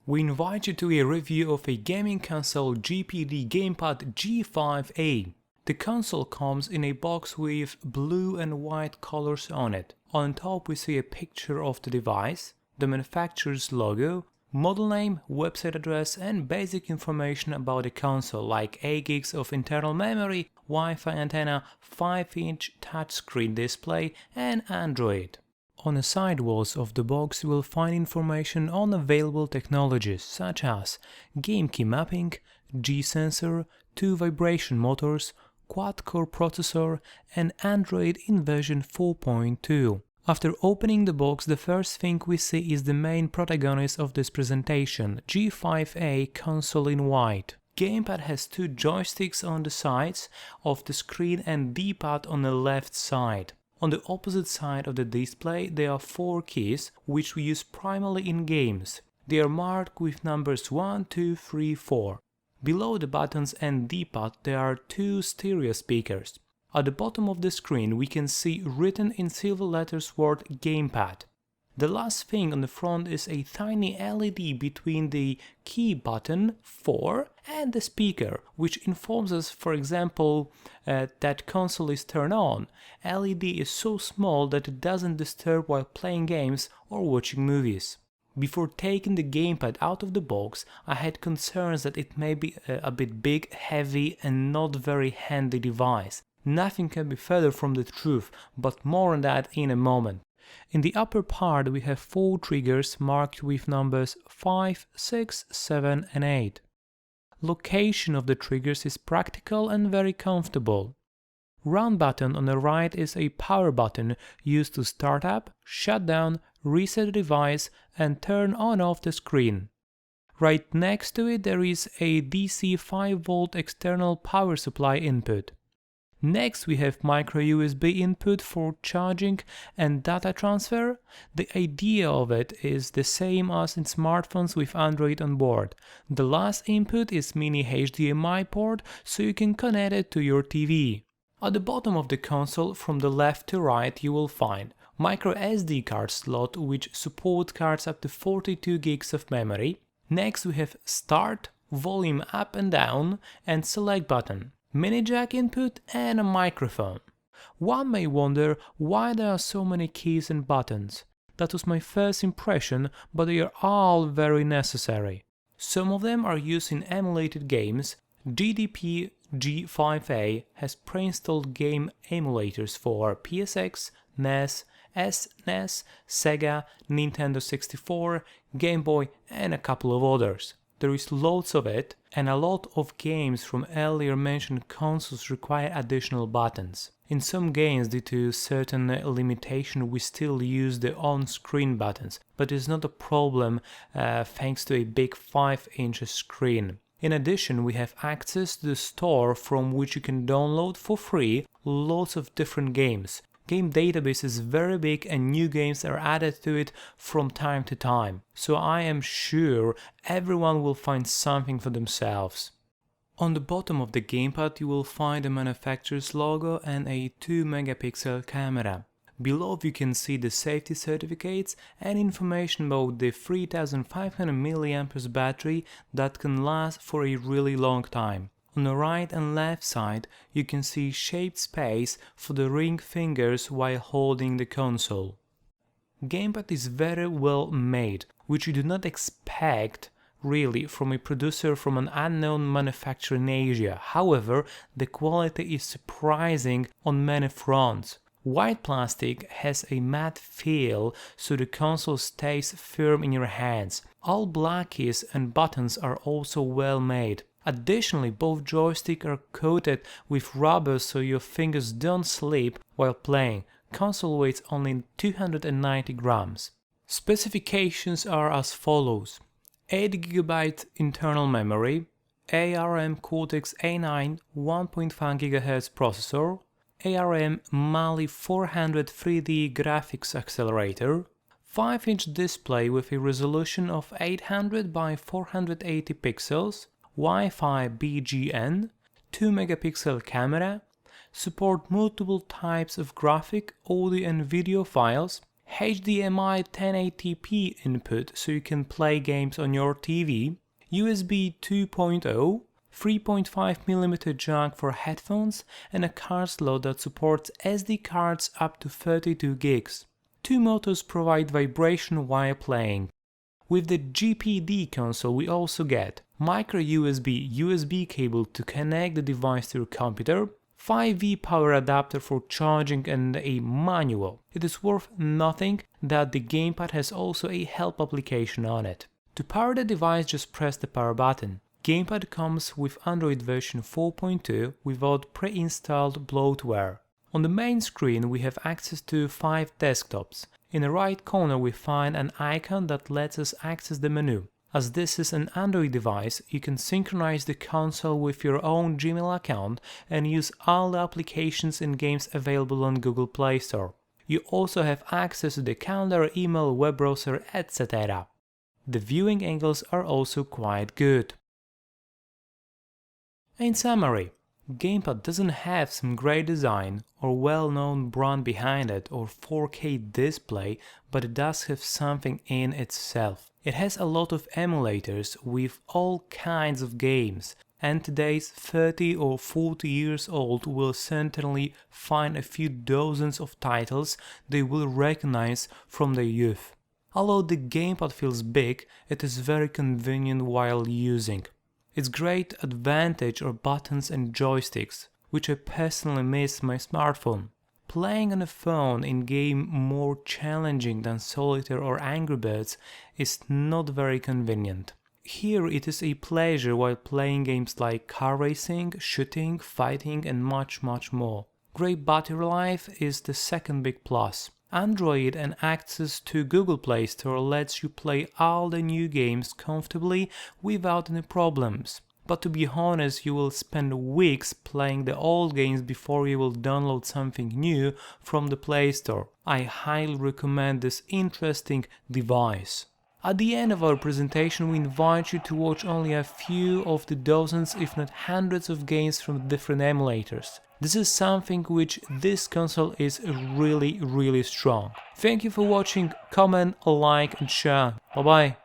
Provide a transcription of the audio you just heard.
We invite you to a review of a gaming console GPD GamePad G5A. The console comes in a box with blue and white colors on it. On top we see a picture of the device, the manufacturer's logo, model name, website address and basic information about the console like 8 gigs of internal memory, Wi-Fi antenna, 5-inch touchscreen display and Android. On the sidewalls of the box you will find information on available technologies such as game key mapping, G-sensor, 2 vibration motors, quad-core processor and Android in version 4.2. After opening the box, the first thing we see is the main protagonist of this presentation, G5A console in white. Gamepad has 2 joysticks on the sides of the screen and D-pad on the left side. On the opposite side of the display there are 4 keys, which we use primarily in games. They are marked with numbers 1, 2, 3, 4. Below the buttons and D-pad there are 2 stereo speakers. At the bottom of the screen we can see written in silver letters word Gamepad. The last thing on the front is a tiny LED between the key button 4 and the speaker, which informs us, for example, that console is turned on. LED is so small that it doesn't disturb while playing games or watching movies. Before taking the gamepad out of the box, I had concerns that it may be a bit big, heavy and not very handy device. Nothing can be further from the truth, but more on that in a moment. In the upper part we have 4 triggers marked with numbers 5, 6, 7 and 8. Location of the triggers is practical and very comfortable. Run button on the right is a power button used to start up, shut down, reset the device and turn on off the screen. Right next to it there is a DC 5V external power supply input. Next we have micro USB input for charging and data transfer. The idea of it is the same as in smartphones with Android on board. The last input is mini HDMI port, so you can connect it to your TV. At the bottom of the console from the left to right you will find micro SD card slot which support cards up to 42 gigs of memory. Next we have start, volume up and down and select button, mini jack input and a microphone. One may wonder why there are so many keys and buttons. That was my first impression, but they are all very necessary. Some of them are used in emulated games. GPD G5A has pre-installed game emulators for PSX, NES, SNES, Sega, Nintendo 64, Game Boy and a couple of others. There is loads of it, and a lot of games from earlier mentioned consoles require additional buttons. In some games, due to certain limitation, we still use the on-screen buttons, but it's not a problem thanks to a big 5-inch screen. In addition, we have access to the store from which you can download for free lots of different games. Game database is very big and new games are added to it from time to time, so I am sure everyone will find something for themselves. On the bottom of the gamepad you will find the manufacturer's logo and a 2-megapixel camera. Below you can see the safety certificates and information about the 3500 mAh battery that can last for a really long time. On the right and left side you can see shaped space for the ring fingers while holding the console. Gamepad is very well made, which you do not expect really from a producer from an unknown manufacturer in Asia. However, the quality is surprising on many fronts. White plastic has a matte feel, so the console stays firm in your hands. All black keys and buttons are also well made. Additionally, both joysticks are coated with rubber so your fingers don't slip while playing. Console weighs only 290 grams. Specifications are as follows: 8GB internal memory, ARM Cortex-A9 1.5 GHz processor, ARM Mali 400 3D graphics accelerator, 5-inch display with a resolution of 800 by 480 pixels, Wi-Fi BGN, 2-megapixel camera, support multiple types of graphic, audio and video files, HDMI 1080p input so you can play games on your TV, USB 2.0, 3.5mm jack for headphones, and a card slot that supports SD cards up to 32 gigs. Two motors provide vibration while playing. With the GPD console we also get micro USB cable to connect the device to your computer, 5V power adapter for charging, and a manual. It is worth noting that the gamepad has also a help application on it. To power the device, just press the power button. Gamepad comes with Android version 4.2 without pre-installed bloatware. On the main screen we have access to 5 desktops. In the right corner we find an icon that lets us access the menu. As this is an Android device, you can synchronize the console with your own Gmail account and use all the applications and games available on Google Play Store. You also have access to the calendar, email, web browser, etc. The viewing angles are also quite good. In summary, gamepad doesn't have some great design or well-known brand behind it or 4K display, but it does have something in itself. It has a lot of emulators with all kinds of games, and today's 30 or 40 years old will certainly find a few dozens of titles they will recognize from their youth. Although the gamepad feels big, it is very convenient while using. Its great advantage are buttons and joysticks, which I personally miss my smartphone. Playing on a phone in game more challenging than Solitaire or Angry Birds is not very convenient. Here it is a pleasure while playing games like car racing, shooting, fighting and much more. Great battery life is the second big plus. Android and access to Google Play Store lets you play all the new games comfortably without any problems. But to be honest, you will spend weeks playing the old games before you will download something new from the Play Store. I highly recommend this interesting device. At the end of our presentation, we invite you to watch only a few of the dozens if not hundreds of games from different emulators. This is something which this console is really strong. Thank you for watching, comment, like and share. Bye bye.